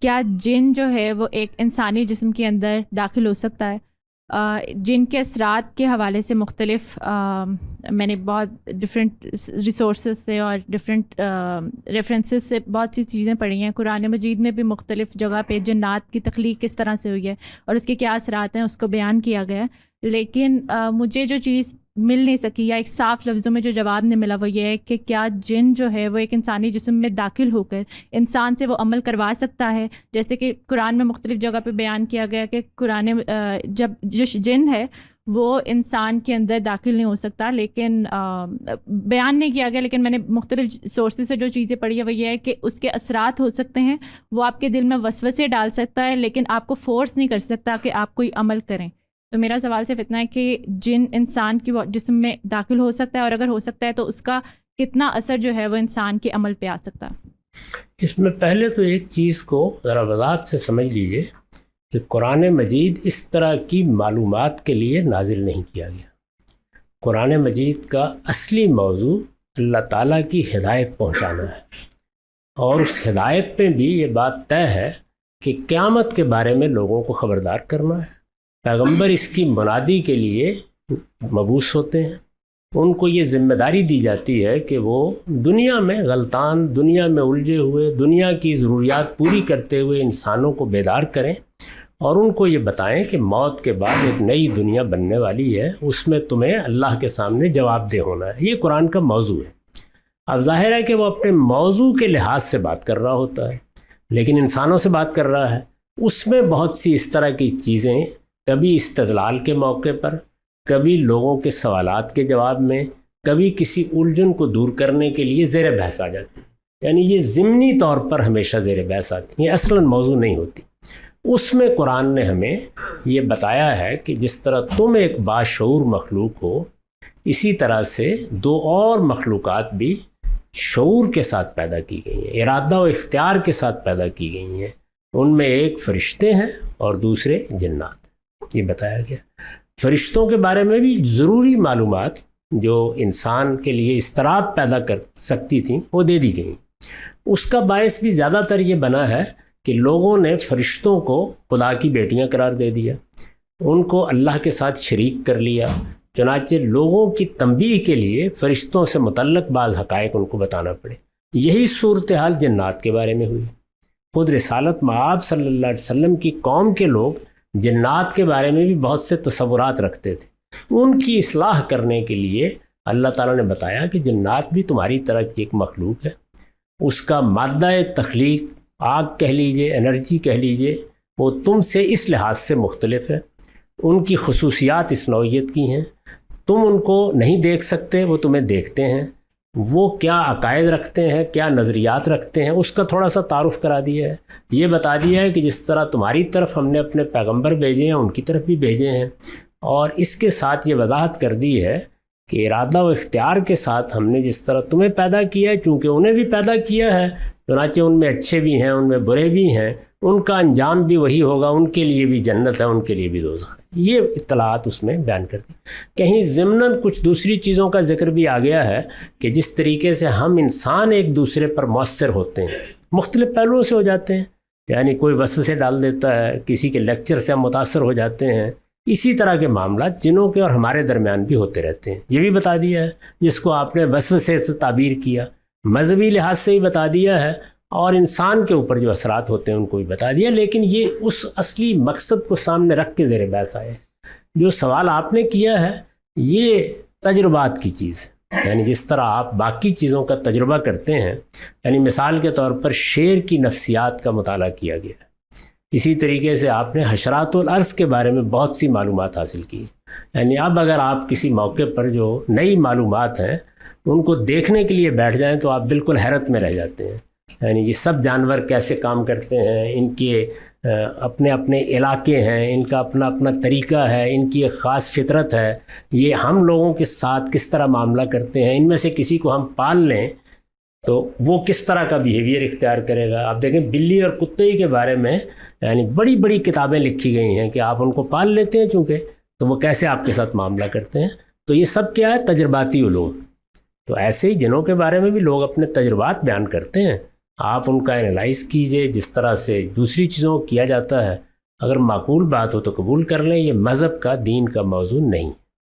کیا جن جو ہے وہ ایک انسانی جسم کے اندر داخل ہو سکتا ہے؟ جن کے اثرات کے حوالے سے مختلف میں نے بہت ڈفرینٹ ریسورسز سے اور ڈفرینٹ ریفرنسز سے بہت سی چیزیں پڑھی ہیں. قرآن مجید میں بھی مختلف جگہ پہ جنات کی تخلیق کس طرح سے ہوئی ہے اور اس کے کیا اثرات ہیں اس کو بیان کیا گیا ہے. لیکن مجھے جو چیز مل نہیں سکی یا ایک صاف لفظوں میں جو جواب نہیں ملا وہ یہ ہے کہ کیا جن جو ہے وہ ایک انسانی جسم میں داخل ہو کر انسان سے وہ عمل کروا سکتا ہے؟ جیسے کہ قرآن میں مختلف جگہ پہ بیان کیا گیا کہ قرآن جب جو جن ہے وہ انسان کے اندر داخل نہیں ہو سکتا، لیکن بیان نہیں کیا گیا، لیکن میں نے مختلف سورسز سے جو چیزیں پڑھی ہے وہ یہ ہے کہ اس کے اثرات ہو سکتے ہیں، وہ آپ کے دل میں وسوسے ڈال سکتا ہے لیکن آپ کو فورس نہیں کر سکتا کہ آپ کوئی عمل کریں. تو میرا سوال صرف اتنا ہے کہ جن انسان کی جسم میں داخل ہو سکتا ہے، اور اگر ہو سکتا ہے تو اس کا کتنا اثر جو ہے وہ انسان کے عمل پہ آ سکتا ہے؟ اس میں پہلے تو ایک چیز کو ذرا وضاحت سے سمجھ لیجئے کہ قرآن مجید اس طرح کی معلومات کے لیے نازل نہیں کیا گیا. قرآن مجید کا اصلی موضوع اللہ تعالیٰ کی ہدایت پہنچانا ہے، اور اس ہدایت پہ بھی یہ بات طے ہے کہ قیامت کے بارے میں لوگوں کو خبردار کرنا ہے. پیغمبر اس کی منادی کے لیے مبعوث ہوتے ہیں، ان کو یہ ذمہ داری دی جاتی ہے کہ وہ دنیا میں غلطان، دنیا میں الجھے ہوئے، دنیا کی ضروریات پوری کرتے ہوئے انسانوں کو بیدار کریں اور ان کو یہ بتائیں کہ موت کے بعد ایک نئی دنیا بننے والی ہے، اس میں تمہیں اللہ کے سامنے جواب دہ ہونا ہے. یہ قرآن کا موضوع ہے. اب ظاہر ہے کہ وہ اپنے موضوع کے لحاظ سے بات کر رہا ہوتا ہے، لیکن انسانوں سے بات کر رہا ہے. اس میں بہت سی اس طرح کی چیزیں کبھی استدلال کے موقع پر، کبھی لوگوں کے سوالات کے جواب میں، کبھی کسی الجھن کو دور کرنے کے لیے زیر بحث آ جاتی ہیں. یعنی یہ ضمنی طور پر ہمیشہ زیر بحث آتی ہیں، اصلاً موضوع نہیں ہوتی. اس میں قرآن نے ہمیں یہ بتایا ہے کہ جس طرح تم ایک باشعور مخلوق ہو، اسی طرح سے دو اور مخلوقات بھی شعور کے ساتھ پیدا کی گئی ہیں، ارادہ و اختیار کے ساتھ پیدا کی گئی ہیں. ان میں ایک فرشتے ہیں اور دوسرے جنات. یہ بتایا گیا. فرشتوں کے بارے میں بھی ضروری معلومات جو انسان کے لیے اضطراب پیدا کر سکتی تھیں وہ دے دی گئیں. اس کا باعث بھی زیادہ تر یہ بنا ہے کہ لوگوں نے فرشتوں کو خدا کی بیٹیاں قرار دے دیا، ان کو اللہ کے ساتھ شریک کر لیا. چنانچہ لوگوں کی تنبیہ کے لیے فرشتوں سے متعلق بعض حقائق ان کو بتانا پڑے. یہی صورتحال جنات کے بارے میں ہوئی. خود رسالت مآب صلی اللہ علیہ وسلم کی قوم کے لوگ جنات کے بارے میں بھی بہت سے تصورات رکھتے تھے. ان کی اصلاح کرنے کے لیے اللہ تعالیٰ نے بتایا کہ جنات بھی تمہاری طرح کی ایک مخلوق ہے. اس کا مادہ تخلیق، آگ کہہ لیجئے، انرجی کہہ لیجئے، وہ تم سے اس لحاظ سے مختلف ہے. ان کی خصوصیات اس نوعیت کی ہیں. تم ان کو نہیں دیکھ سکتے، وہ تمہیں دیکھتے ہیں. وہ کیا عقائد رکھتے ہیں، کیا نظریات رکھتے ہیں، اس کا تھوڑا سا تعارف کرا دیا ہے. یہ بتا دیا ہے کہ جس طرح تمہاری طرف ہم نے اپنے پیغمبر بھیجے ہیں، ان کی طرف بھی بھیجے ہیں. اور اس کے ساتھ یہ وضاحت کر دی ہے کہ ارادہ و اختیار کے ساتھ ہم نے جس طرح تمہیں پیدا کیا ہے، چونکہ انہیں بھی پیدا کیا ہے، چنانچہ ان میں اچھے بھی ہیں، ان میں برے بھی ہیں، ان کا انجام بھی وہی ہوگا. ان کے لیے بھی جنت ہے، ان کے لیے بھی دوزخ ہے. یہ اطلاعات اس میں بیان کر دی. کہیں ضمناً کچھ دوسری چیزوں کا ذکر بھی آ گیا ہے کہ جس طریقے سے ہم انسان ایک دوسرے پر مؤثر ہوتے ہیں، مختلف پہلوؤں سے ہو جاتے ہیں. یعنی کوئی وسوسے ڈال دیتا ہے، کسی کے لیکچر سے ہم متاثر ہو جاتے ہیں. اسی طرح کے معاملات جنوں کے اور ہمارے درمیان بھی ہوتے رہتے ہیں. یہ بھی بتا دیا ہے، جس کو آپ نے وسوسے سے تعبیر کیا، مذہبی لحاظ سے ہی بتا دیا ہے، اور انسان کے اوپر جو اثرات ہوتے ہیں ان کو بھی بتا دیا. لیکن یہ اس اصلی مقصد کو سامنے رکھ کے زیر بحث آئے. جو سوال آپ نے کیا ہے یہ تجربات کی چیز ہے. یعنی جس طرح آپ باقی چیزوں کا تجربہ کرتے ہیں، یعنی مثال کے طور پر شیر کی نفسیات کا مطالعہ کیا گیا ہے، اسی طریقے سے آپ نے حشرات الارض کے بارے میں بہت سی معلومات حاصل کی. یعنی اب اگر آپ کسی موقع پر جو نئی معلومات ہیں ان کو دیکھنے کے لیے بیٹھ جائیں تو آپ بالکل حیرت میں رہ جاتے ہیں. یعنی یہ سب جانور کیسے کام کرتے ہیں، ان کے اپنے اپنے علاقے ہیں، ان کا اپنا اپنا طریقہ ہے، ان کی ایک خاص فطرت ہے. یہ ہم لوگوں کے ساتھ کس طرح معاملہ کرتے ہیں، ان میں سے کسی کو ہم پال لیں تو وہ کس طرح کا بیہیویئر اختیار کرے گا. آپ دیکھیں بلی اور کتے کے بارے میں یعنی بڑی بڑی کتابیں لکھی گئی ہیں کہ آپ ان کو پال لیتے ہیں چونکہ، تو وہ کیسے آپ کے ساتھ معاملہ کرتے ہیں. تو یہ سب کیا ہے؟ تجرباتی علوم. تو ایسے ہی جنوں کے بارے میں بھی لوگ اپنے تجربات بیان کرتے ہیں. آپ ان کا انالائز کیجئے، جس طرح سے دوسری چیزوں کو کیا جاتا ہے، اگر معقول بات ہو تو قبول کر لیں، یہ مذہب کا، دین کا موضوع نہیں۔